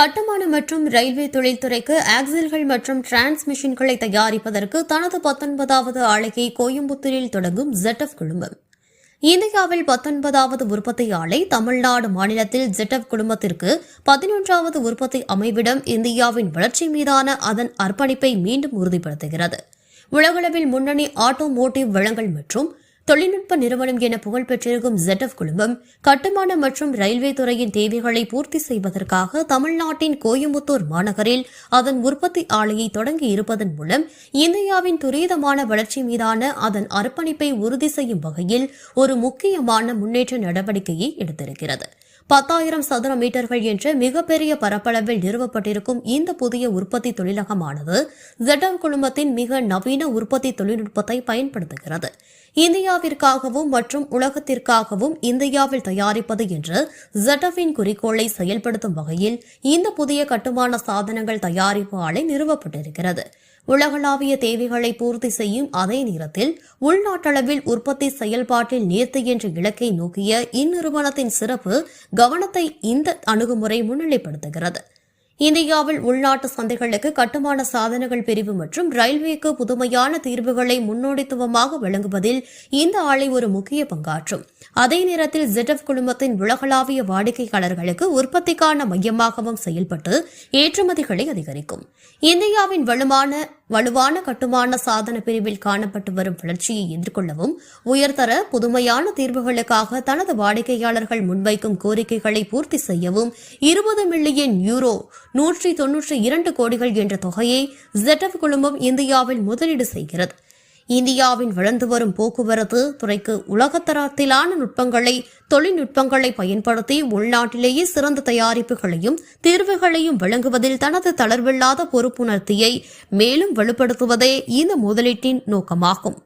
கட்டுமான மற்றும் ரயில்வே தொழில்துறைக்கு ஆக்சில்கள் மற்றும் டிரான்ஸ்மிஷன்களை தயாரிப்பதற்கு தனது 19வது ஆலையை கோயம்புத்தூரில் தொடங்கும் ZF குழுமம். இந்தியாவில் 19வது உற்பத்தி ஆலை தமிழ்நாடு மாநிலத்தில் ZF குழுமத்திற்கு 11வது உற்பத்தி அமைவிடம் இந்தியாவின் வளர்ச்சி மீதான அதன் அர்ப்பணிப்பை மீண்டும் உறுதிப்படுத்துகிறது. உலகளவில் முன்னணி ஆட்டோமோட்டிவ் வளங்கள் மற்றும் தொழில்நுட்ப நிறுவனம் என புகழ் பெற்றிருக்கும் ZF குழுமம் கட்டுமான மற்றும் ரயில்வே துறையின் தேவைகளை பூர்த்தி செய்வதற்காக தமிழ்நாட்டின் கோயம்புத்தூர் மாநகரில் அதன் உற்பத்தி ஆலையை தொடங்கி இருப்பதன் மூலம் இந்தியாவின் துரிதமான வளர்ச்சி மீதான அதன் அர்ப்பணிப்பை உறுதி செய்யும் வகையில் ஒரு முக்கியமான முன்னேற்ற நடவடிக்கையை எடுத்திருக்கிறது. 10,000 சதுர மீட்டர்கள் என்ற மிகப்பெரிய பரப்பளவில் நிறுவப்பட்டிருக்கும் இந்த புதிய உற்பத்தி தொழிலகமானது ZF குழுமத்தின் மிக நவீன உற்பத்தி தொழில்நுட்பத்தை பயன்படுத்துகிறது. இந்தியாவிற்காகவும் மற்றும் உலகத்திற்காகவும் இந்தியாவில் தயாரிப்பது என்ற ZFஇன் குறிக்கோளை செயல்படுத்தும் வகையில் இந்த புதிய கட்டுமான சாதனங்கள் தயாரிப்பு ஆலை நிறுவப்பட்டிருக்கிறது. உலகளாவிய தேவைகளை பூர்த்தி செய்யும் அதே நேரத்தில் உள்நாட்டளவில் உற்பத்தி செயல்பாட்டில் நேர்த்தி என்ற இலக்கை நோக்கிய இந்நிறுவனத்தின் சிறப்பு கவனத்தை இந்த அணுகுமுறை முன்னிலைப்படுத்துகிறது. இந்தியாவில் உள்நாட்டு சந்தைகளுக்கு கட்டுமான சாதனங்கள் பிரிவு மற்றும் ரயில்வேக்கு புதுமையான தீர்வுகளை முன்னோடித்துவமாக வழங்குவதில் இந்த ஆலை ஒரு முக்கிய பங்காற்றும். அதே நேரத்தில் ZF குழுமத்தின் உலகளாவிய வாடிக்கையாளர்களுக்கு உற்பத்திக்கான மையமாகவும் செயல்பட்டு ஏற்றுமதிகளை அதிகரிக்கும். இந்தியாவின் வலுவான கட்டுமான சாதன பிரிவில் காணப்பட்டு வரும் வளர்ச்சியை எதிர்கொள்ளவும் உயர்தர புதுமையான தீர்வுகளுக்காக தனது வாடிக்கையாளர்கள் முன்வைக்கும் கோரிக்கைகளை பூர்த்தி செய்யவும் 20 மில்லியன் யூரோ 192 கோடிகள் என்ற தொகையை ZF குழுமம் இந்தியாவில் முதலீடு செய்கிறது. இந்தியாவின் வளர்ந்து வரும் போக்குவரத்து துறைக்கு உலகத்தரத்திலான தொழில்நுட்பங்களை பயன்படுத்தி உள்நாட்டிலேயே சிறந்த தயாரிப்புகளையும் தீர்வுகளையும் வழங்குவதில் தனது தளர்வில்லாத பொறுப்புணர்ச்சியை மேலும் வலுப்படுத்துவதே இந்த முதலீட்டின் நோக்கமாகும்.